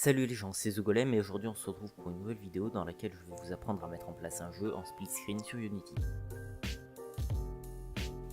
Salut les gens, c'est The Golem et aujourd'hui on se retrouve pour une nouvelle vidéo dans laquelle je vais vous apprendre à mettre en place un jeu en split screen sur Unity.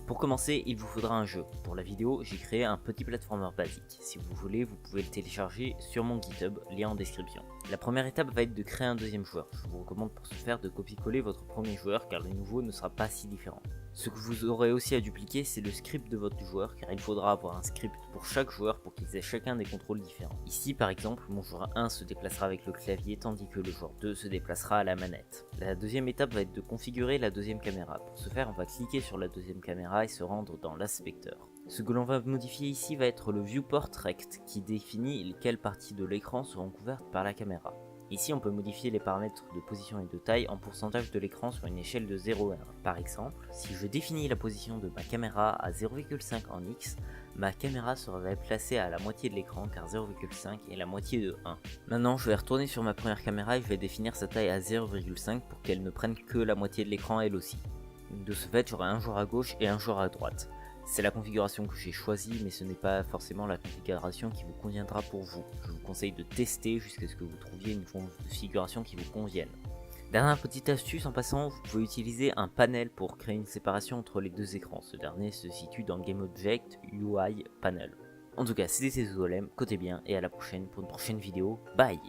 Pour commencer, il vous faudra un jeu. Pour la vidéo, j'ai créé un petit platformer basique. Si vous voulez, vous pouvez le télécharger sur mon GitHub, lien en description. La première étape va être de créer un deuxième joueur. Je vous recommande pour ce faire de copier-coller votre premier joueur car le nouveau ne sera pas si différent. Ce que vous aurez aussi à dupliquer, c'est le script de votre joueur car il faudra avoir un script pour chaque joueur pour qu'ils aient chacun des contrôles différents. Ici par exemple, mon joueur 1 se déplacera avec le clavier tandis que le joueur 2 se déplacera à la manette. La deuxième étape va être de configurer la deuxième caméra. Pour ce faire, on va cliquer sur la deuxième caméra et se rendre dans l'aspecteur. Ce que l'on va modifier ici va être le viewport rect qui définit quelles parties de l'écran seront couvertes par la caméra. Ici, on peut modifier les paramètres de position et de taille en pourcentage de l'écran sur une échelle de 0 à 1. Par exemple, si je définis la position de ma caméra à 0,5 en X, ma caméra sera placée à la moitié de l'écran car 0,5 est la moitié de 1. Maintenant, je vais retourner sur ma première caméra et je vais définir sa taille à 0,5 pour qu'elle ne prenne que la moitié de l'écran elle aussi. De ce fait, j'aurai un joueur à gauche et un joueur à droite. C'est la configuration que j'ai choisie, mais ce n'est pas forcément la configuration qui vous conviendra pour vous. Je vous conseille de tester jusqu'à ce que vous trouviez une configuration qui vous convienne. Dernière petite astuce en passant, vous pouvez utiliser un panel pour créer une séparation entre les deux écrans. Ce dernier se situe dans GameObject UI Panel. En tout cas, c'était The Golem, côté bien, et à la prochaine pour une prochaine vidéo. Bye!